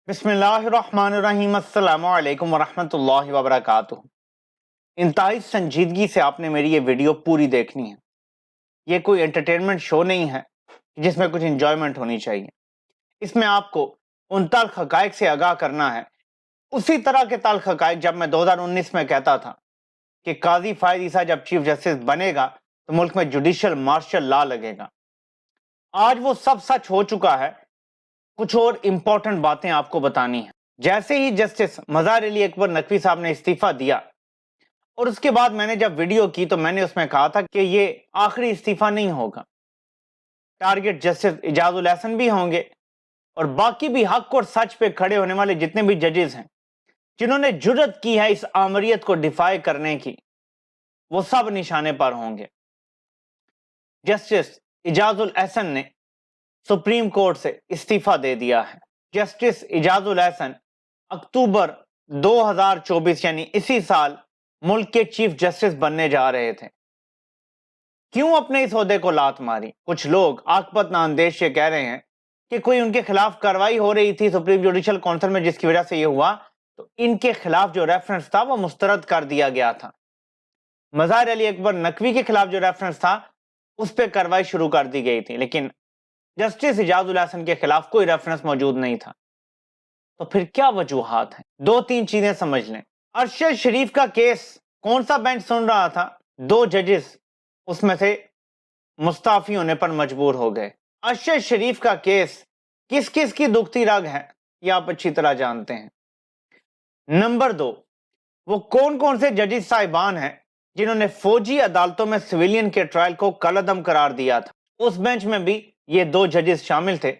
बिस्मिल्लाहिर्रहमानिर्रहीम अस्सलामु अलैकुम वरहमतुल्लाहि वबरकातुहू। इंतहाई संजीदगी से आपने मेरी ये वीडियो पूरी देखनी है। ये कोई एंटरटेनमेंट शो नहीं है जिसमें कुछ एंजॉयमेंट होनी चाहिए। इसमें आपको उन तल्ख हकायक से आगाह करना है, उसी तरह के तल्ख हकायक जब मैं 2019 में कहता था कि काजी फायद ईसा जब चीफ जस्टिस बनेगा तो मुल्क में जुडिशियल मार्शल लॉ लगेगा। आज वो सब सच हो चुका है। कुछ और इंपॉर्टेंट बातें आपको बतानी है। जैसे ही जस्टिस मजार अली अकबर नकवी साहब ने इस्तीफा दिया और उसके बाद मैंने जब वीडियो की तो मैंने उसमें कहा था कि ये आखिरी इस्तीफा नहीं होगा, टारगेट जस्टिस इजाजुल एहसन भी होंगे और बाकी भी हक और सच पे खड़े होने वाले जितने भी जजेस हैं जिन्होंने जुर्रत की है इस आमरियत को डिफाई करने की, वो सब निशाने पर होंगे। जस्टिस इजाजुल एहसन ने सुप्रीम कोर्ट से इस्तीफा दे दिया है। जस्टिस इजाजुल एहसन अक्टूबर 2024 यानी इसी साल मुल्क के चीफ जस्टिस बनने जा रहे थे। क्यों अपने इस ओहदे को लात मारी? कुछ लोग आकपत नाअंदेश से कह रहे हैं कि कोई उनके खिलाफ कार्रवाई हो रही थी सुप्रीम जुडिशल काउंसिल में जिसकी वजह से ये हुआ, तो इनके खिलाफ जो रेफरेंस था वो मुस्तरद कर दिया गया था। मजार अली अकबर नकवी के खिलाफ जो रेफरेंस था उस पर कार्रवाई शुरू कर दी गई थी, लेकिन जस्टिस इजाजुल एहसन के खिलाफ कोई रेफरेंस मौजूद नहीं था। तो फिर क्या वजूहात हैं? दो तीन चीजें समझ लें। अरशद शरीफ का केस कौन सा बेंच सुन रहा था? दो जजेस उसमें से मुस्ताफी होने पर मजबूर हो गए। अरशद शरीफ का केस किस किस की दुखती रग है ये आप अच्छी तरह जानते हैं। नंबर दो, वो कौन कौन से जजेस साहिबान हैं जिन्होंने फौजी अदालतों में सिविलियन के ट्रायल को कलअदम करार दिया था। उस बेंच में भी ये दो जजेस शामिल थे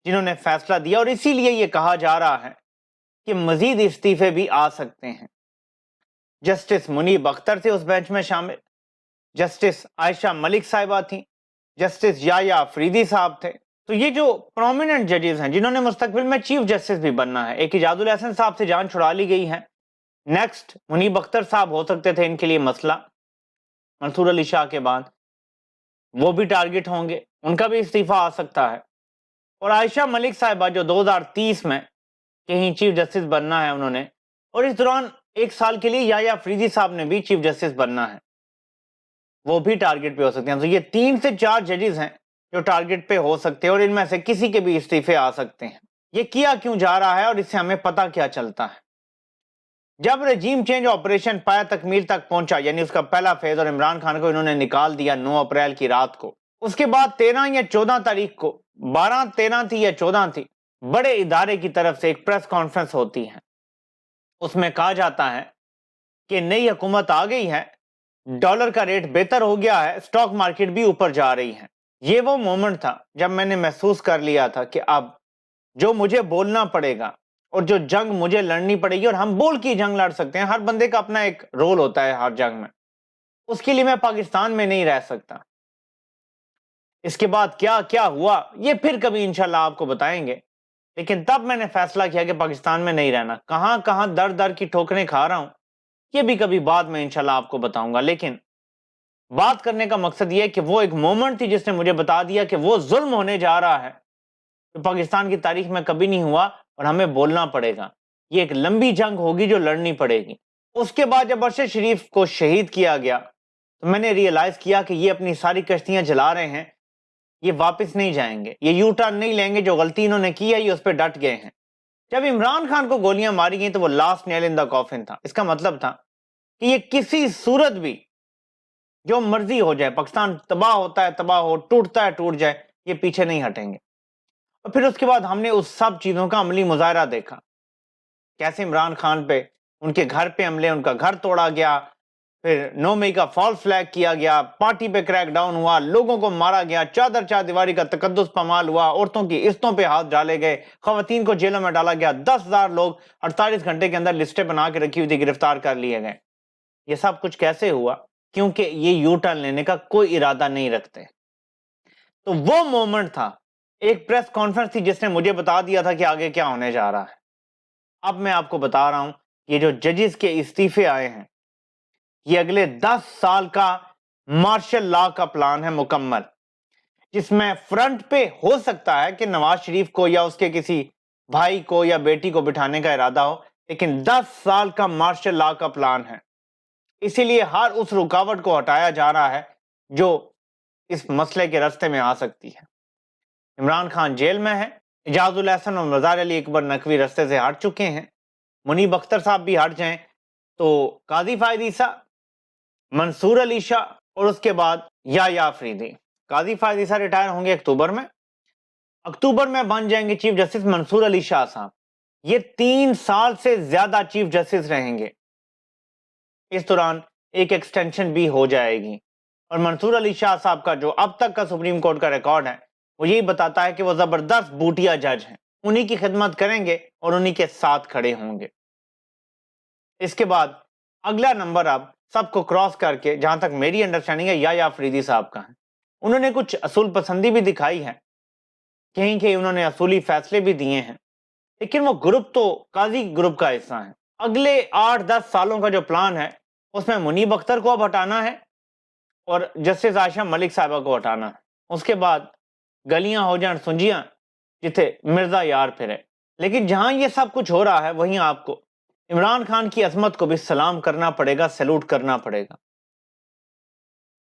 जिन्होंने फैसला दिया और इसीलिए ये कहा जा रहा है कि मजीद इस्तीफे भी आ सकते हैं। जस्टिस मुनीब अख्तर थे उस बेंच में शामिल, जस्टिस आयशा मलिक साहिबा थी, जस्टिस याया अफरीदी साहब थे। तो ये जो प्रोमिनेंट जजेस हैं जिन्होंने मुस्तकबिल में चीफ जस्टिस भी बनना है, एक इजाजुल एहसन साहब से जान छुड़ा ली गई है, नेक्स्ट मुनीब अख्तर साहब हो सकते थे इनके लिए मसला मंसूर अली शाह के बाद, वो भी टारगेट होंगे, उनका भी इस्तीफा आ सकता है। और आयशा मलिक साहिबा जो 2030 में कहीं चीफ जस्टिस बनना है उन्होंने, और इस दौरान एक साल के लिए याया अफरीदी साहब ने भी चीफ जस्टिस बनना है, वो भी टारगेट पे हो सकते हैं। तो ये 3 से 4 जजेस हैं जो टारगेट पे हो सकते हैं और इनमें से किसी के भी इस्तीफे आ सकते हैं। ये किया क्यों जा रहा है और इससे हमें पता क्या चलता है? जब रजीम चेंज ऑपरेशन पाया तकमील तक पहुंचा, यानी उसका पहला फेज, और इमरान खान को इन्होंने निकाल दिया 9 अप्रैल की रात को, उसके बाद 13 या 14 तारीख को, 12 13 थी या 14 थी, बड़े इदारे की तरफ से एक प्रेस कॉन्फ्रेंस होती है। उसमें कहा जाता है कि नई हुकूमत आ गई है, डॉलर का रेट बेहतर हो गया है, स्टॉक मार्केट भी ऊपर जा रही है। ये वो मोमेंट था जब मैंने महसूस कर लिया था कि अब जो मुझे बोलना पड़ेगा और जो जंग मुझे लड़नी पड़ेगी, और हम बोल की जंग लड़ सकते हैं, हर बंदे का अपना एक रोल होता है हर जंग में, उसके लिए मैं पाकिस्तान में नहीं रह सकता। इसके बाद क्या क्या हुआ ये फिर कभी इंशाल्लाह आपको बताएंगे, लेकिन तब मैंने फैसला किया कि पाकिस्तान में नहीं रहना। कहां कहां दर दर की ठोकरें खा रहा हूं ये भी कभी बाद में इंशाल्लाह आपको बताऊंगा, लेकिन बात करने का मकसद ये है कि वो एक मोमेंट थी जिसने मुझे बता दिया कि वो जुल्म होने जा रहा है जो पाकिस्तान की तारीख में कभी नहीं हुआ और हमें बोलना पड़ेगा। ये एक लंबी जंग होगी जो लड़नी पड़ेगी। उसके बाद जब अरशद शरीफ को शहीद किया गया तो मैंने रियलाइज किया कि ये अपनी सारी कश्तियां जला रहे हैं, ये वापस नहीं जाएंगे, ये यू टर्न नहीं लेंगे। जो गलती इन्होंने की है ये उस पर डट गए हैं। जब इमरान खान को गोलियां मारी गई तो वो last nail in the coffin था। इसका मतलब था कि ये किसी सूरत भी जो मर्जी हो जाए, पाकिस्तान तबाह होता है तबाह हो, टूटता है टूट जाए, ये पीछे नहीं हटेंगे। और फिर उसके बाद हमने उस सब चीजों का अमली मुजाहरा देखा, कैसे इमरान खान पे, उनके घर पे हमले, उनका घर तोड़ा गया, फिर 9 मई का फॉल्स फ्लैग किया गया, पार्टी पे क्रैकडाउन हुआ, लोगों को मारा गया, चादर चार दीवारी का तकद्दुस पमाल हुआ, औरतों की इज्जतों पे हाथ डाले गए, खवातीन को जेलों में डाला गया, 10,000 लोग 48 घंटे के अंदर लिस्टें बना के रखी हुई थी गिरफ्तार कर लिए गए। ये सब कुछ कैसे हुआ? क्योंकि ये यू टर्न लेने का कोई इरादा नहीं रखते। तो वो मोमेंट था, एक प्रेस कॉन्फ्रेंस थी जिसने मुझे बता दिया था कि आगे क्या होने जा रहा है। अब मैं आपको बता रहा हूं, ये जो जजेस के इस्तीफे आए हैं ये अगले 10 साल का मार्शल लॉ का प्लान है मुकम्मल, जिसमें फ्रंट पे हो सकता है कि नवाज शरीफ को या उसके किसी भाई को या बेटी को बिठाने का इरादा हो, लेकिन 10 साल का मार्शल लॉ का प्लान है। इसीलिए हर उस रुकावट को हटाया जा रहा है जो इस मसले के रास्ते में आ सकती है। इमरान खान जेल में है, इजाजुल हसन और मज़ार अली अकबर नकवी रास्ते से हट चुके हैं, मुनीब अख्तर साहब भी हट जाएं तो काजी फायद ईसा, मंसूर अली शाह और उसके बाद या अफरीदी। काजी फायद ईसा रिटायर होंगे अक्टूबर में बन जाएंगे चीफ जस्टिस मंसूर अली शाह साहब। ये 3 साल से ज्यादा चीफ जस्टिस रहेंगे। इस दौरान एक एक्सटेंशन भी हो जाएगी और मंसूर अली शाह साहब का जो अब तक का सुप्रीम कोर्ट का रिकॉर्ड है वो यही बताता है कि वो जबरदस्त बूटिया जज हैं, उन्हीं की खिदमत करेंगे और उन्हीं के साथ खड़े होंगे। इसके बाद अगला नंबर अब सबको क्रॉस करके, जहां तक मेरी अंडरस्टैंडिंग है, या अफरीदी साहब का है। उन्होंने कुछ असूल पसंदी भी दिखाई है, कहीं कहीं उन्होंने असूली फैसले भी दिए हैं, लेकिन वो ग्रुप तो काजी ग्रुप का हिस्सा है। अगले 8-10 सालों का जो प्लान है उसमें मुनीब अख्तर को अब हटाना है और जस्टिस आयशा मलिक साहिबा को हटाना है। उसके बाद गलियां हो जान सुंजियां जिथे मिर्जा यार फिरे। लेकिन जहां ये सब कुछ हो रहा है वहीं आपको इमरान खान की अजमत को भी सलाम करना पड़ेगा, सैल्यूट करना पड़ेगा।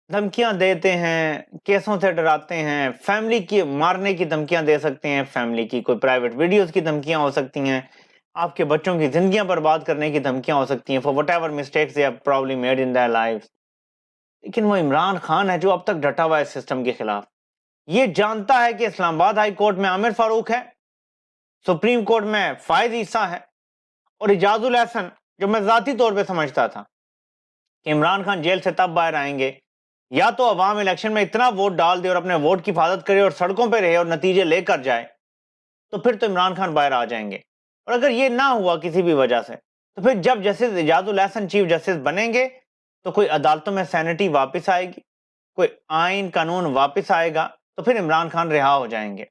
धमकियां देते हैं, केसों से डराते हैं, फैमिली की मारने की धमकियां दे सकते हैं, फैमिली की कोई प्राइवेट वीडियोस की धमकियां हो सकती हैं, आपके बच्चों की जिंदगियां बर्बाद करने की धमकियां हो सकती हैं for whatever mistakes they have probably made in their lives. लेकिन वो इमरान खान है जो अब तक डटा हुआ है सिस्टम के खिलाफ। ये जानता है कि इस्लामाबाद हाई कोर्ट में आमिर फारूक है, सुप्रीम कोर्ट में फायद ईसा है और इजाजुल हसन, जो मैं जाती तौर पे समझता था कि इमरान खान जेल से तब बाहर आएंगे या तो अवाम इलेक्शन में इतना वोट डाल दे और अपने वोट की हिफाजत करे और सड़कों पे रहे और नतीजे लेकर जाए, तो फिर तो इमरान खान बाहर आ जाएंगे। और अगर ये ना हुआ किसी भी वजह से, तो फिर जब justice Ijazul Hasan chief justice बनेंगे तो कोई अदालतों में सैनिटी वापस आएगी, कोई आइन कानून वापस आएगा, तो फिर इमरान खान रिहा हो जाएंगे।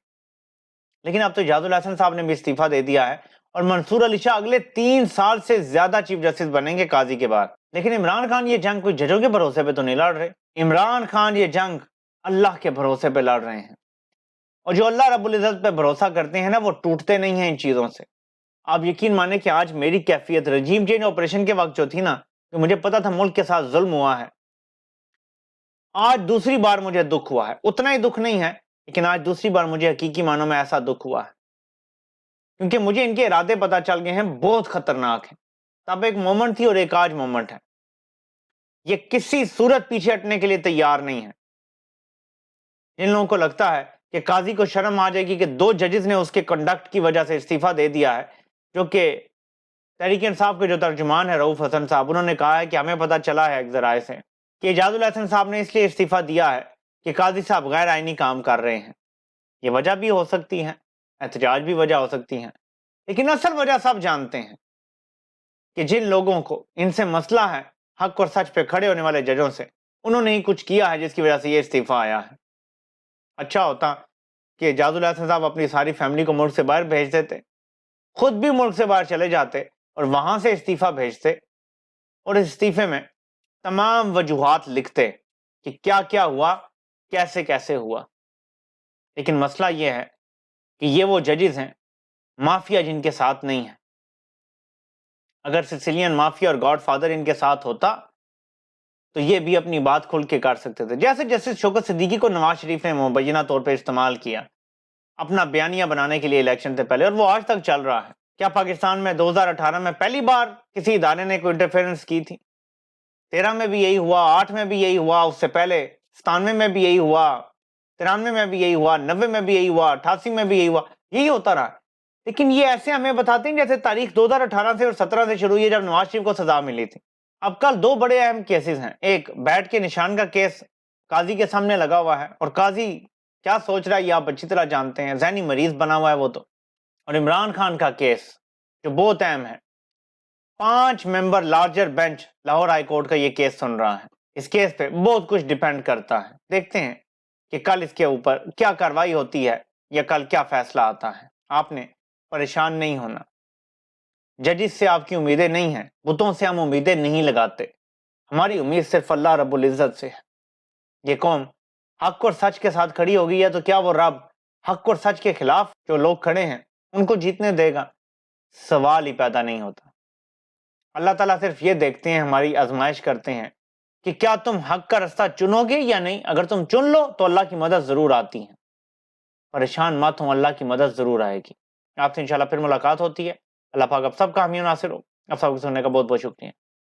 लेकिन अब तो इजाजुल हसन साहब ने भी इस्तीफा दे दिया है और मंसूर अली शाह अगले 3 साल से ज्यादा चीफ जस्टिस बनेंगे काजी के बाद। लेकिन इमरान खान ये जंग कोई जजों के भरोसे पे तो नहीं लड़ रहे। इमरान खान ये जंग अल्लाह के भरोसे पे लड़ रहे हैं और जो अल्लाह रब्बुल इज्जत पे भरोसा करते हैं ना, वो टूटते नहीं हैं इन चीजों से। आप यकीन माने कि आज मेरी कैफियत रजीम चेंज ऑपरेशन के वक्त जो थी ना, कि मुझे पता था मुल्क के साथ जुल्म हुआ है, आज दूसरी बार मुझे दुख हुआ है। उतना ही दुख नहीं है, लेकिन आज दूसरी बार मुझे हकीकी मानों में ऐसा दुख हुआ है क्योंकि मुझे इनके इरादे पता चल गए हैं, बहुत खतरनाक है। तब एक मोमेंट थी और एक आज मोमेंट है। ये किसी सूरत पीछे हटने के लिए तैयार नहीं है। जिन लोगों को लगता है कि काजी को शर्म आ जाएगी कि 2 जजेस ने उसके कंडक्ट की वजह से इस्तीफा दे दिया है, जो कि तहरीक इंसाफ के जो तर्जुमान है रऊफ हसन साहब, उन्होंने कहा है कि हमें पता चला है एक जराए से कि इजाजुल हसन साहब ने इसलिए इस्तीफा दिया है कि काजी साहब गैर आईनी काम कर रहे हैं। ये वजह भी हो सकती है, एहतजाज भी वजह हो सकती है, लेकिन असल वजह सब जानते हैं कि जिन लोगों को इनसे मसला है हक और सच पे खड़े होने वाले जजों से, उन्होंने ही कुछ किया है जिसकी वजह से ये इस्तीफा आया है। अच्छा होता कि इजाजुल हसन साहब अपनी सारी फैमिली को मुल्क से बाहर भेज देते, खुद भी मुल्क से बाहर चले जाते और वहां से इस्तीफा भेजते और इस इस्तीफे में तमाम वजूहात लिखते कि क्या क्या हुआ, कैसे कैसे हुआ। लेकिन मसला यह है कि ये वो जजेस हैं माफिया जिनके साथ नहीं है। अगर सिसिलियन माफिया और गॉडफादर इनके साथ होता तो ये भी अपनी बात खुल के कर सकते थे। जैसे जस्टिस शौकत सिद्दीकी को नवाज शरीफ ने मुबैना तौर पर इस्तेमाल किया अपना बयानिया बनाने के लिए इलेक्शन से पहले, और वो आज तक चल रहा है। क्या पाकिस्तान में 2018 में पहली बार किसी इदारे ने कोई इंटरफेरेंस की थी? 13 में भी यही हुआ, 8 में भी यही हुआ, उससे पहले 97 में भी यही हुआ, 93 में भी यही हुआ, 90 में भी यही हुआ, 88 में भी यही हुआ, यही होता रहा। लेकिन ये ऐसे हमें बताते हैं जैसे तारीख 2018 से और 17 से शुरू हुई है जब नवाज शरीफ को सजा मिली थी। अब कल 2 बड़े अहम केसेस हैं। एक बैट के निशान का केस काजी के सामने लगा हुआ है और काजी क्या सोच रहा है ये आप अच्छी तरह जानते हैं, ज़हनी मरीज बना हुआ है वो तो। और इमरान खान का केस जो बहुत अहम है, 5 member larger bench Lahore high court का ये केस सुन रहा है। इस केस पे बहुत कुछ डिपेंड करता है। देखते हैं कि कल इसके ऊपर क्या कार्रवाई होती है या कल क्या फैसला आता है। आपने परेशान नहीं होना, जजिस से आपकी उम्मीदें नहीं हैं, बुतों से हम उम्मीदें नहीं लगाते। हमारी उम्मीद सिर्फ अल्लाह रब्बुल इज्जत से है। ये कौम हक और सच के साथ खड़ी हो गई है, तो क्या वो रब हक और सच के खिलाफ जो लोग खड़े हैं ان کو جیتنے دے گا؟ سوال ہی پیدا نہیں ہوتا۔ اللہ تعالیٰ صرف یہ دیکھتے ہیں، ہماری آزمائش کرتے ہیں کہ کیا تم حق کا رستہ چنو گے یا نہیں۔ اگر تم چن لو تو اللہ کی مدد ضرور آتی ہے، پریشان مت ہوں، اللہ کی مدد ضرور آئے گی۔ آپ سے انشاءاللہ پھر ملاقات ہوتی ہے۔ اللہ پاک آپ سب کا حامی و ناصر ہو۔ آپ سب کو سننے کا بہت بہت شکریہ۔